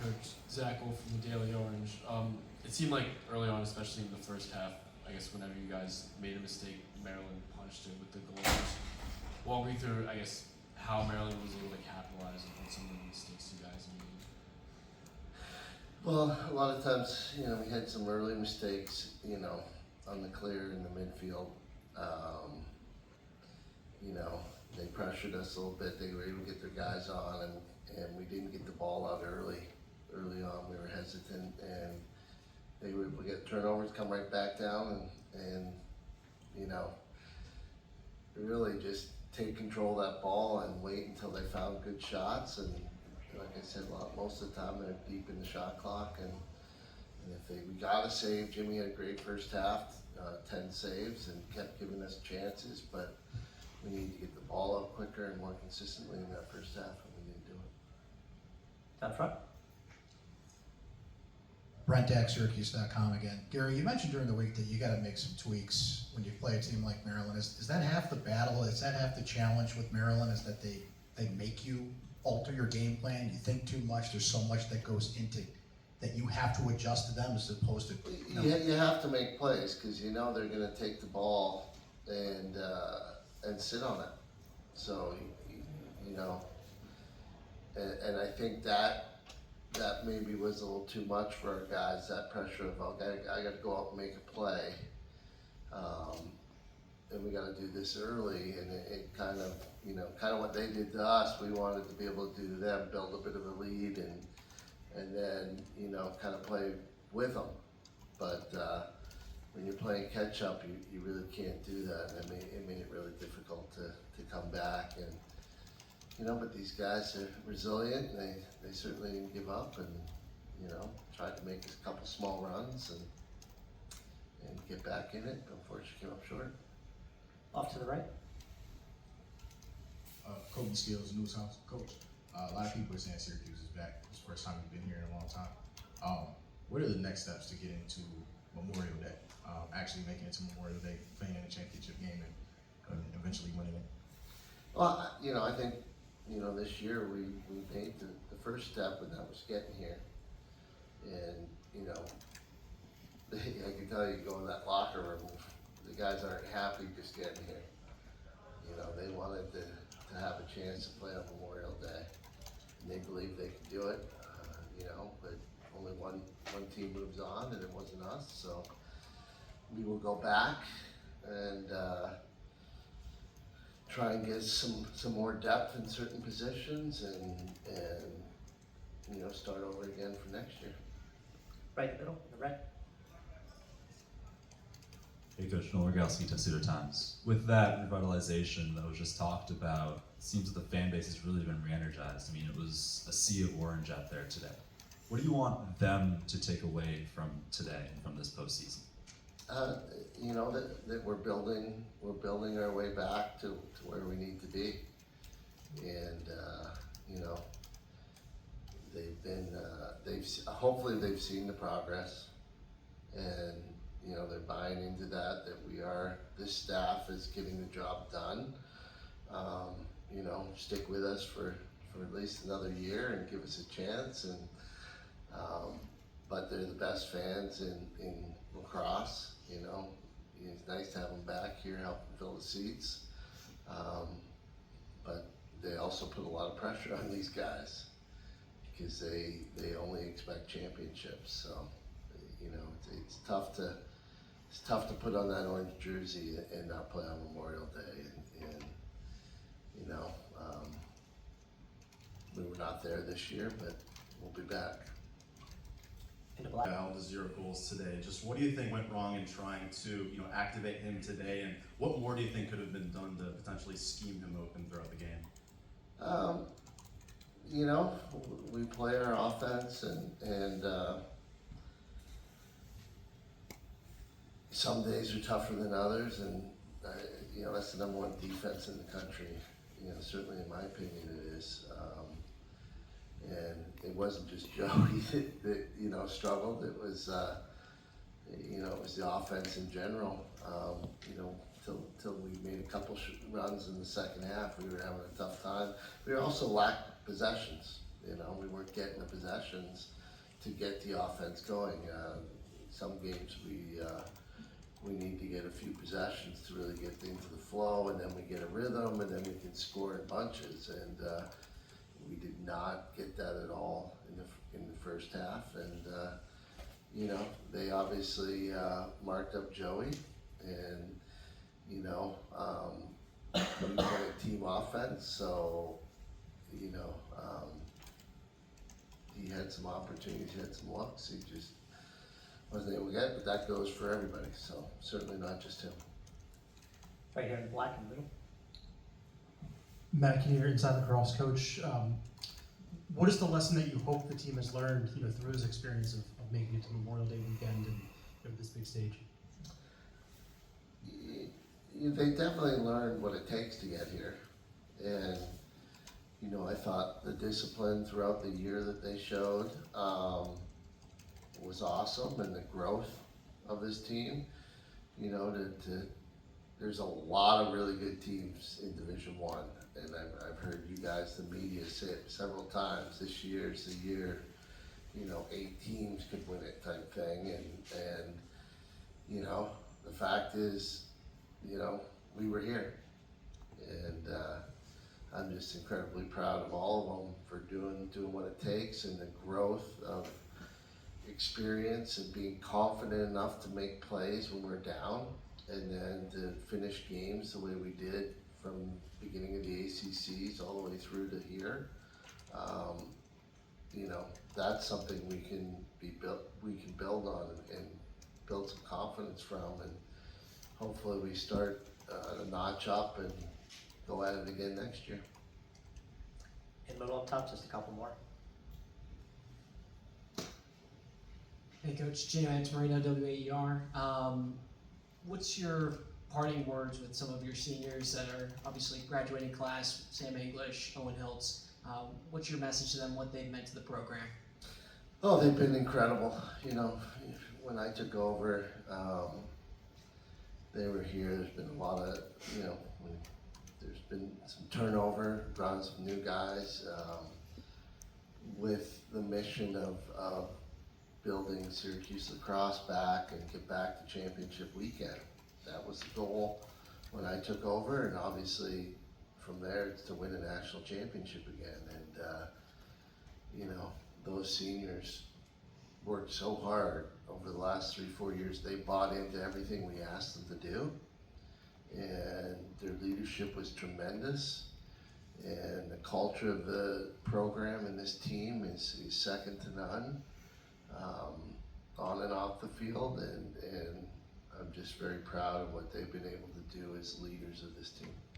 Coach Zach Wolf from the Daily Orange. It seemed like early on, especially in the first half, I guess whenever you guys made a mistake, Maryland punched it with the goals. Walk me through, I guess, how Maryland was able to capitalize on some of the mistakes you guys made. Well, a lot of times, we had some early mistakes, on the clear in the midfield. They pressured us a little bit. They were able to get their guys on, and we didn't get the ball out early. Early on, we were hesitant, and they were able to get turnovers, come right back down, and really just take control of that ball and wait until they found good shots. And like I said, most of the time they're deep in the shot clock, and we got a save. Jimmy had a great first half, 10 saves, and kept giving us chances, but we needed to get the ball up quicker and more consistently in that first half, and we didn't do it. Down front. Brent at Syracuse.com again. Gary, you mentioned during the week that you got to make some tweaks when you play a team like Maryland. Is that half the battle? Is that half the challenge with Maryland? Is that they make you alter your game plan? You think too much. There's so much that goes into that you have to adjust to them as opposed to. You have to make plays because they're going to take the ball and sit on it. So and I think that maybe was a little too much for our guys. That pressure of I got to go out and make a play, and we got to do this early. And it kind of what they did to us. We wanted to be able to do to them, build a bit of a lead, and then kind of play with them. But when you're playing catch up, you really can't do that. And it made it really difficult to come back. And but these guys are resilient. And they certainly didn't give up, and tried to make a couple small runs and get back in it. Unfortunately, came up short. Off to the right. Kobe Skills, News House. Coach, a lot of people are saying Syracuse is back. It's the first time you've been here in a long time. What are the next steps to get into Memorial Day? Actually making it to Memorial Day, playing in a championship game, and eventually winning it? Well, I think, this year we made the first step, and that was getting here. And, I can tell you, go in that locker room, the guys aren't happy just getting here. They wanted to have a chance to play on Memorial Day. And they believe they can do it, but only one team moves on, and it wasn't us. So we will go back and try and get some more depth in certain positions, and start over again for next year. Right in the middle, the red. Hey Coach, Noah Rogalski, Tuxedo Times. With that revitalization that was just talked about, it seems that the fan base has really been re-energized. I mean, it was a sea of orange out there today. What do you want them to take away from today and from this postseason? That we're building our way back to where we need to be, and hopefully they've seen the progress, and they're buying into that this staff is getting the job done. Stick with us for at least another year and give us a chance, and but they're the best fans in Lacrosse. It's nice to have them back here, helping fill the seats. But they also put a lot of pressure on these guys because they only expect championships. So, it's tough to put on that orange jersey and not play on Memorial Day. And we were not there this year, but we'll be back. Into black. Down to 0 goals today. Just what do you think went wrong in trying to, activate him today, and what more do you think could have been done to potentially scheme him open throughout the game? We play our offense, and some days are tougher than others, and that's the number one defense in the country. Certainly in my opinion it is. And it wasn't just Joey that struggled. It was it was the offense in general. Till we made a couple runs in the second half, we were having a tough time. We also lacked possessions. You know, we weren't getting the possessions to get the offense going. Some games we need to get a few possessions to really get things to the flow, and then we get a rhythm, and then we can score in bunches. And we did not get that at all in the first half. And you know, they obviously marked up Joey, and you know, we play a team offense, so you know, he had some opportunities, he had some looks, he just wasn't able to get, but that goes for everybody, so certainly not just him. Right here in the black in the middle. Matt Kinnear, Inside Lacrosse coach. What is the lesson that you hope the team has learned, through his experience of making it to Memorial Day weekend and this big stage? They definitely learned what it takes to get here, and you know, I thought the discipline throughout the year that they showed was awesome, and the growth of this team. You know, there's a lot of really good teams in Division I, and I've heard you guys, the media, say it several times. This year's the year, 8 teams could win it type thing, and you know, the fact is, we were here, and I'm just incredibly proud of all of them for doing what it takes, and the growth of experience and being confident enough to make plays when we're down, and then to finish games the way we did from beginning of the ACCs all the way through to here. That's something we can build on and build some confidence from, and hopefully we start a notch up and go at it again next year. In the middle up top, just a couple more. Hey Coach, Jay Marino, WAER. What's your parting words with some of your seniors that are obviously graduating class, Sam English, Owen Hiltz? What's your message to them, what they've meant to the program? Oh, they've been incredible. When I took over, they were here. There's been a lot of, there's been some turnover, brought in some new guys, with the mission of building Syracuse lacrosse back and get back to championship weekend. That was the goal when I took over, and obviously from there it's to win a national championship again. And those seniors worked so hard over the last 3-4 years. They bought into everything we asked them to do, and their leadership was tremendous. And the culture of the program and this team is second to none, on and off the field, and I'm just very proud of what they've been able to do as leaders of this team.